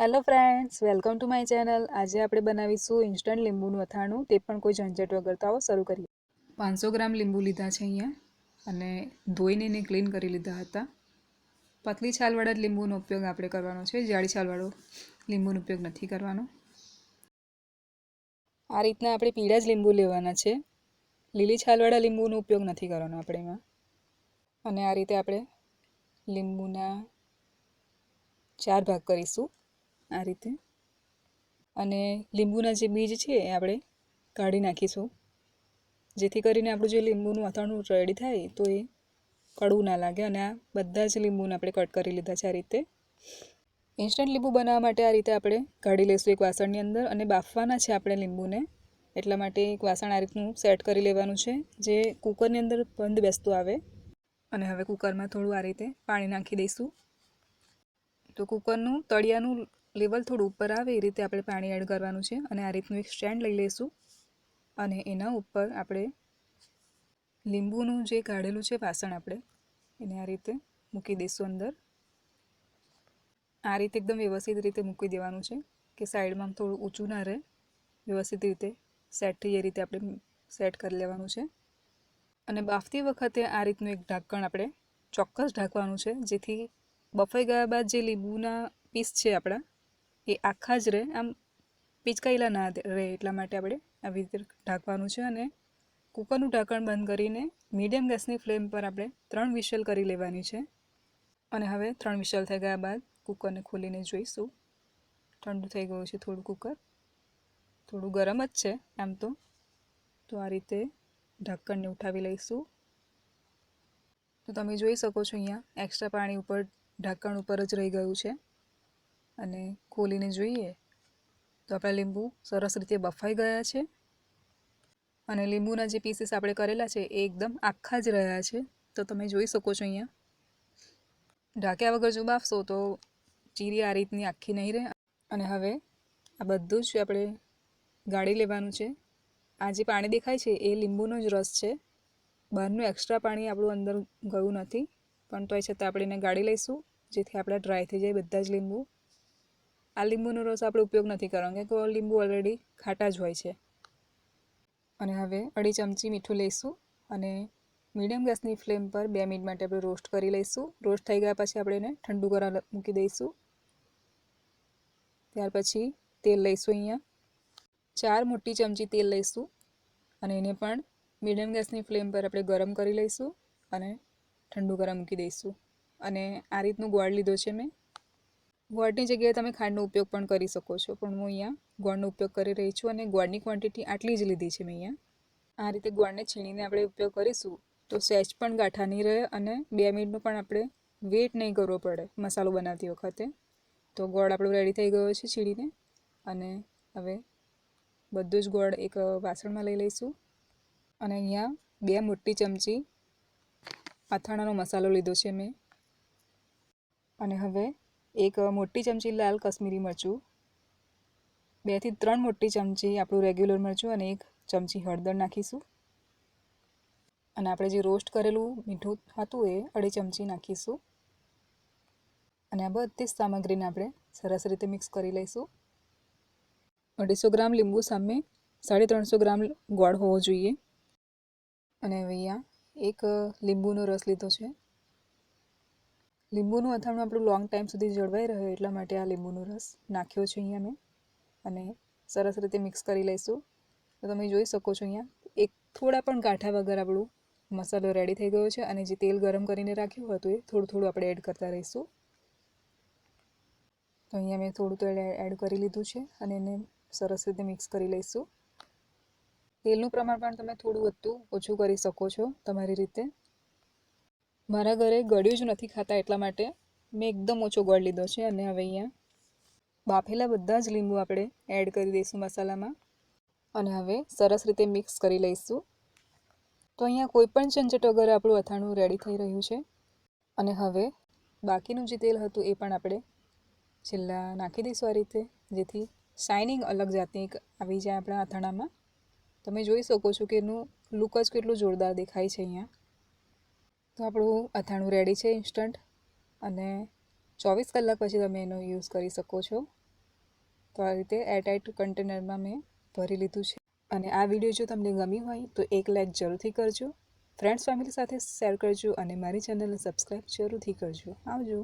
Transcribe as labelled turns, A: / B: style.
A: Hello friends, welcome to my channel. આજે આપણે બનાવીશું ઇન્સ્ટન્ટ લીંબુનું અથાણું, તે પણ કોઈ ઝંઝટ વગર. તો આવો શરૂ કરીએ. 500 ગ્રામ લીંબુ લીધા છે અહીંયા અને ધોઈને એને ક્લીન કરી લીધા હતા. પતલી છાલવાળા લીંબુનો ઉપયોગ આપણે કરવાનો છે, જાડી છાલવાળો લીંબુનો ઉપયોગ નથી કરવાનો. આ રીતના આપણે પીળા જ લીંબુ લેવાના છે, લીલી છાલવાળા લીંબુનો ઉપયોગ નથી કરવાનો આપણે એમાં. અને આ રીતે આપણે લીંબુના 4 ભાગ કરીશું આ રીતે. અને લીંબુના જે બીજ છે એ આપણે કાઢી નાખીશું, જેથી કરીને આપણું જે લીંબુનું અથાણું રેડી થાય તો એ કડવું ના લાગે. અને આ બધા જ લીંબુને આપણે કટ કરી લીધા છે આ રીતે. ઇન્સ્ટન્ટ લીંબુ બનાવવા માટે આ રીતે આપણે કાઢી લઈશું એક વાસણની અંદર, અને બાફવાના છે આપણે લીંબુને. એટલા માટે એક વાસણ આ રીતનું સેટ કરી લેવાનું છે, જે કુકરની અંદર બંધ બેસતું આવે. અને હવે કુકરમાં થોડું આ રીતે પાણી નાખી દઈશું. તો કુકરનું તળિયાનું લેવલ થોડું ઉપર આવે એ રીતે આપણે પાણી એડ કરવાનું છે. અને આ રીતનું એક સ્ટેન્ડ લઈ લઈશું અને એના ઉપર આપણે લીંબુનું જે કાઢેલું છે વાસણ આપણે એને આ રીતે મૂકી દઈશું અંદર. આ રીતે એકદમ વ્યવસ્થિત રીતે મૂકી દેવાનું છે કે સાઈડમાં થોડું ઊંચું ના રહે, વ્યવસ્થિત રીતે સેટ થઈ એ રીતે આપણે સેટ કરી લેવાનું છે. અને બાફતી વખતે આ રીતનું એક ઢાંકણ આપણે ચોક્કસ ઢાંકવાનું છે, જેથી બફાઈ ગયા બાદ જે લીંબુના પીસ છે આપણા એ આખા જ રહે, આમ પીચકાયેલા ના રહે. એટલા માટે આપણે આવી રીતે ઢાંકવાનું છે. અને કુકરનું ઢાંકણ બંધ કરીને મીડિયમ ગેસની ફ્લેમ પર આપણે 3 વિશલ કરી લેવાની છે. અને હવે 3 વિશલ થઈ ગયા બાદ કુકરને ખોલીને જોઈશું. ઠંડુ થઈ ગયું છે થોડું કુકર, થોડું ગરમ જ છે આમ તો આ રીતે ઢાંકણને ઉઠાવી લઈશું. તો તમે જોઈ શકો છો અહીંયા એક્સ્ટ્રા પાણી ઉપર ઢાંકણ ઉપર જ રહી ગયું છે. અને ખોલીને જોઈએ તો આપણા લીંબુ સરસ રીતે બફાઈ ગયા છે. અને લીંબુના જે પીસીસ આપણે કરેલા છે એ એકદમ આખા જ રહ્યા છે. તો તમે જોઈ શકો છો અહીંયા. ઢાંક્યા વગર જો બાફશો તો ચીરી આ રીતની આખી નહીં રહે. અને હવે આ બધું જ આપણે ગાળી લેવાનું છે. આ જે પાણી દેખાય છે એ લીંબુનો જ રસ છે, બહારનું એક્સ્ટ્રા પાણી આપણું અંદર ગયું નથી. પણ તોય છતાં આપણે એને ગાળી લઈશું, જેથી આપણા ડ્રાય થઈ જાય બધા જ લીંબુ. આ લીંબુનો રસ આપણે ઉપયોગ નથી કરવાનો, કે લીંબુ ઓલરેડી ખાટા જ હોય છે. અને હવે 2.5 ચમચી મીઠું લઈશું અને મીડિયમ ગેસની ફ્લેમ પર 2 મિનિટ માટે આપણે રોસ્ટ કરી લઈશું. રોસ્ટ થઈ ગયા પછી આપણે એને ઠંડુ કરવા મૂકી દઈશું. ત્યાર પછી તેલ લઈશું. અહીંયા 4 મોટી ચમચી તેલ લઈશું અને એને પણ મીડિયમ ગેસની ફ્લેમ પર આપણે ગરમ કરી લઈશું અને ઠંડુ કરવા મૂકી દઈશું. અને આ રીતનું ગોળ લીધો છે મેં. ગોળની જગ્યાએ તમે ખાંડનો ઉપયોગ પણ કરી શકો છો, પણ હું અહીંયા ગોળનો ઉપયોગ કરી રહી છું. અને ગોળની ક્વોન્ટિટી આટલી જ લીધી છે મેં અહીંયા. આ રીતે ગોળને છીણીને આપણે ઉપયોગ કરીશું તો સહેજ પણ ગાંઠા નહીં રહે, અને 2 મિનિટનું પણ આપણે વેઇટ નહીં કરવો પડે મસાલો બનાવતી વખતે. તો ગોળ આપણો રેડી થઈ ગયો છે છીણીને. અને હવે બધું જ ગોળ એક વાસણમાં લઈ લઈશું. અને અહીંયા 2 મોટી ચમચી અથાણાનો મસાલો લીધો છે મેં. અને હવે એક મોટી ચમચી લાલ કશ્મીરી મરચું, 2 થી 3 મોટી ચમચી આપણું રેગ્યુલર મરચું અને 1 ચમચી હળદર નાખીશું. અને આપણે જે રોસ્ટ કરેલું મીઠું હતું એ 2.5 ચમચી નાખીશું. અને આ બધી સામગ્રીને આપણે સરસ રીતે મિક્સ કરી લઈશું. 250 ગ્રામ લીંબુ સામે 350 ગ્રામ ગોળ હોવો જોઈએ. અને હવે અહીંયા એક લીંબુનો રસ લીધો છે. લીંબુનું અથાણું આપણું લોંગ ટાઈમ સુધી જળવાઈ રહે એટલા માટે આ લીંબુનો રસ નાખ્યો છે અહીંયા મેં. અને સરસ રીતે મિક્સ કરી લઈશું. તો તમે જોઈ શકો છો અહીંયા એક થોડા પણ ગાંઠા વગર આપણું મસાલો રેડી થઈ ગયો છે. અને જે તેલ ગરમ કરીને રાખ્યું હતું એ થોડું થોડું આપણે એડ કરતા રહીશું. તો અહીંયા મેં થોડું તેલ એડ કરી લીધું છે અને એને સરસ રીતે મિક્સ કરી લઈશું. તેલનું પ્રમાણ પણ તમે થોડું વધુ ઓછું કરી શકો છો તમારી રીતે. મારા ઘરે ગળ્યું જ નથી ખાતા એટલા માટે મેં એકદમ ઓછો ગોળ લીધો છે. અને હવે અહીંયા બાફેલા બધા જ લીંબુ આપણે એડ કરી દઈશું મસાલામાં. અને હવે સરસ રીતે મિક્સ કરી લઈશું. તો અહીંયા કોઈ પણ ઝંઝટ વગર આપણું અથાણું રેડી થઈ રહ્યું છે. અને હવે બાકીનું જે તેલ હતું એ પણ આપણે છેલ્લા નાખી દઈશું આ રીતે, જેથી શાઇનિંગ અલગ જાતની આવી જાય આપણા અથાણામાં. તમે જોઈ શકો છો કે એનું લુક જ કેટલું જોરદાર દેખાય છે અહીંયા. તો આપણું અથાણું રેડી છે ઇન્સ્ટન્ટ. અને 24 કલાક પછી તમે એનો યુઝ કરી શકો છો. તો આ રીતે એરટાઇટ કન્ટેનરમાં મેં ભરી લીધું છે. અને આ વિડીયો જો તમને ગમી હોય તો એક લાઇક જરૂરથી કરજો, ફ્રેન્ડ્સ ફેમિલી સાથે શેર કરજો અને મારી ચેનલને સબસ્ક્રાઈબ જરૂરથી કરજો. આવજો.